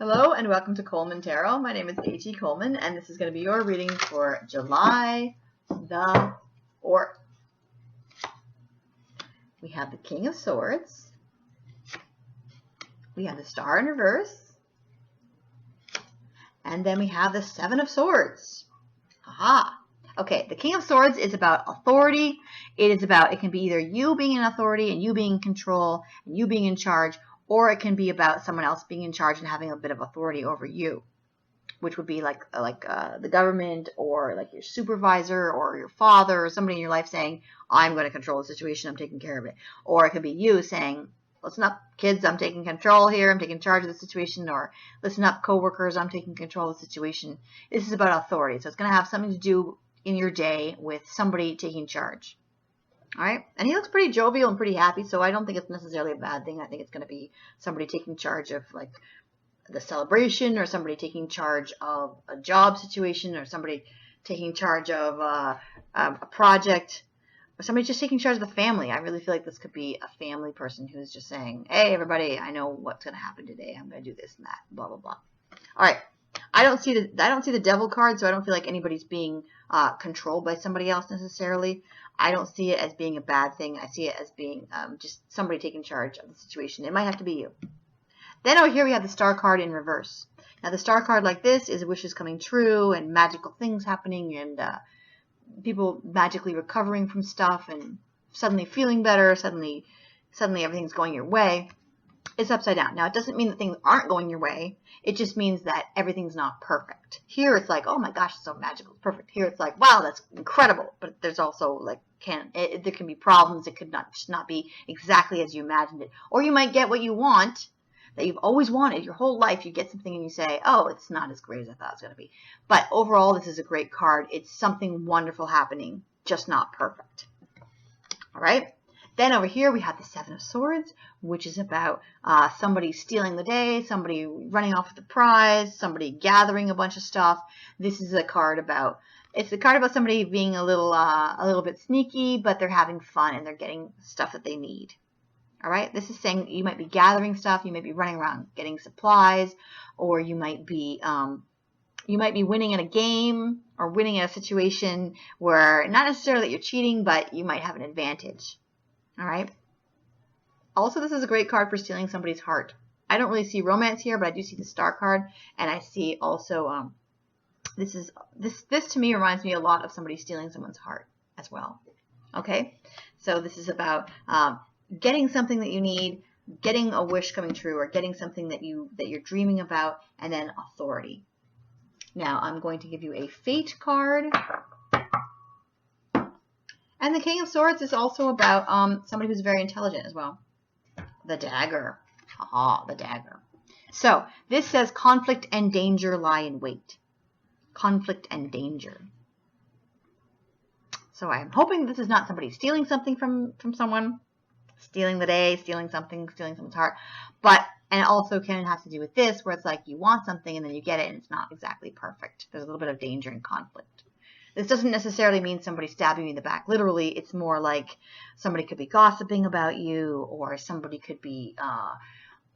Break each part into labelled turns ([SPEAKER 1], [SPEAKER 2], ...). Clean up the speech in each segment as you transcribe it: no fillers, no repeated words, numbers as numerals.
[SPEAKER 1] Hello and welcome to Coleman Tarot. My name is A.T. Coleman and this is going to be your reading for July the 4th. We have the King of Swords. We have the Star in reverse. And then we have the Seven of Swords. Aha! Okay, the King of Swords is about authority. It can be either you being in authority and you being in control and you being in charge, or it can be about someone else being in charge and having a bit of authority over you, which would be like the government or like your supervisor or your father or somebody in your life saying, I'm going to control the situation, I'm taking care of it. Or it could be you saying, listen up, kids, I'm taking control here, I'm taking charge of the situation. Or listen up, coworkers, I'm taking control of the situation. This is about authority, so it's going to have something to do in your day with somebody taking charge. All right, and he looks pretty jovial and pretty happy, so I don't think it's necessarily a bad thing. I think it's going to be somebody taking charge of like the celebration, or somebody taking charge of a job situation, or somebody taking charge of a project, or somebody just taking charge of the family. I really feel like this could be a family person who's just saying, hey, everybody, I know what's going to happen today. I'm going to do this and that, blah, blah, blah. All right. I don't see the devil card, so I don't feel like anybody's being controlled by somebody else necessarily. I don't see it as being a bad thing. I see it as being just somebody taking charge of the situation. It might have to be you. Then over here we have the Star card in reverse. Now the Star card like this is wishes coming true and magical things happening and people magically recovering from stuff and suddenly feeling better, suddenly everything's going your way. It's upside down. Now, it doesn't mean that things aren't going your way. It just means that everything's not perfect. Here, it's like, oh my gosh, it's so magical, it's perfect. Here, it's like, wow, that's incredible. But there's also like, there can be problems. It could not be exactly as you imagined it. Or you might get what you want, that you've always wanted your whole life. You get something and you say, oh, it's not as great as I thought it was going to be. But overall, this is a great card. It's something wonderful happening, just not perfect. All right. Then over here we have the Seven of Swords, which is about somebody stealing the day, somebody running off with the prize, somebody gathering a bunch of stuff. This is a card about somebody being a little bit sneaky, but they're having fun and they're getting stuff that they need. All right, this is saying you might be gathering stuff, you might be running around getting supplies, or you might be winning in a game or winning in a situation where not necessarily that you're cheating, but you might have an advantage. All right. Also, this is a great card for stealing somebody's heart. I don't really see romance here, but I do see the Star card, and I see also this to me reminds me a lot of somebody stealing someone's heart as well. Okay, so this is about getting something that you need, getting a wish coming true, or getting something that you're dreaming about, and then authority. Now, I'm going to give you a Fate card. And the King of Swords is also about somebody who's very intelligent as well. The Dagger. Aha, the Dagger. So, this says conflict and danger lie in wait. Conflict and danger. So, I'm hoping this is not somebody stealing something from someone. Stealing the day, stealing something, stealing someone's heart. And it also can have to do with this, where it's like you want something and then you get it and it's not exactly perfect. There's a little bit of danger and conflict. This doesn't necessarily mean somebody stabbing you in the back. Literally, it's more like somebody could be gossiping about you, or somebody could be,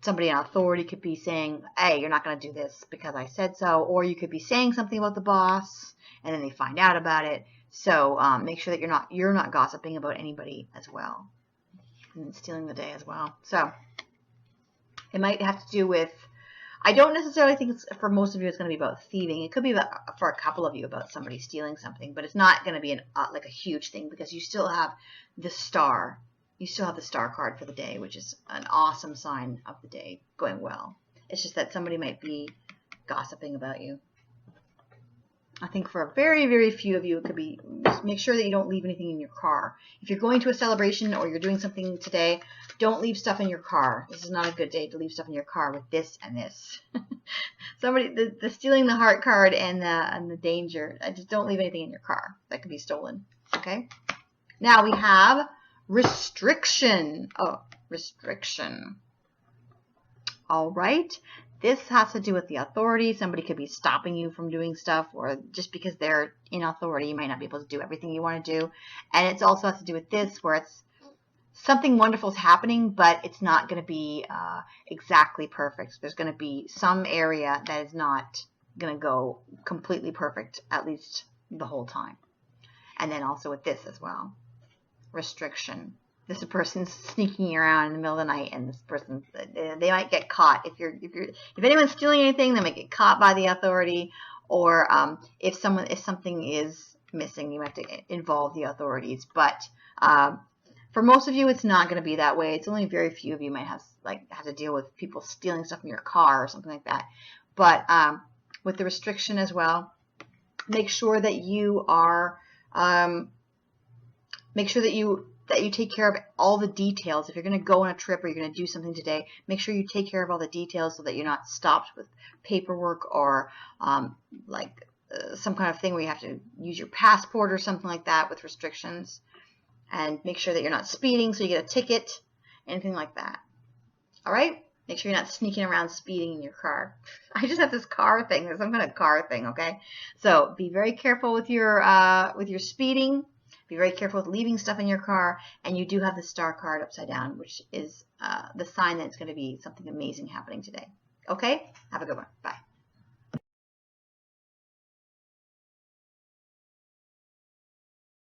[SPEAKER 1] somebody in authority could be saying, hey, you're not going to do this because I said so. Or you could be saying something about the boss, and then they find out about it. So make sure that you're not gossiping about anybody as well. And stealing the day as well. So it might have to do with, I don't necessarily think for most of you it's going to be about thieving. It could be for a couple of you about somebody stealing something, but it's not going to be like a huge thing because you still have the Star. You still have the Star card for the day, which is an awesome sign of the day going well. It's just that somebody might be gossiping about you. I think for a very, very few of you, it could be just make sure that you don't leave anything in your car. If you're going to a celebration or you're doing something today, don't leave stuff in your car. This is not a good day to leave stuff in your car with this and this. The stealing the heart card and the danger. Just don't leave anything in your car that could be stolen. Okay. Now we have restriction. Oh, restriction. All right. This has to do with the authority. Somebody could be stopping you from doing stuff, or just because they're in authority, you might not be able to do everything you want to do. And it also has to do with this, where it's something wonderful is happening, but it's not going to be exactly perfect. There's going to be some area that is not going to go completely perfect, at least the whole time. And then also with this as well, restriction. This person's sneaking around in the middle of the night, and this person, they might get caught. If anyone's stealing anything, they might get caught by the authority, or if something is missing, you have to involve the authorities. But for most of you, it's not going to be that way. It's only very few of you might have to deal with people stealing stuff in your car or something like that. But with the restriction as well, make sure that you are make sure that you take care of all the details. If you're going to go on a trip or you're going to do something today, make sure you take care of all the details so that you're not stopped with paperwork or some kind of thing where you have to use your passport or something like that with restrictions. And make sure that you're not speeding so you get a ticket, anything like that. All right? Make sure you're not sneaking around speeding in your car. I just have this car thing. There's some kind of car thing, okay? So be very careful with your speeding. Be very careful with leaving stuff in your car. And you do have the star card upside down, which is the sign that it's going to be something amazing happening today. Okay? Have a good one. Bye.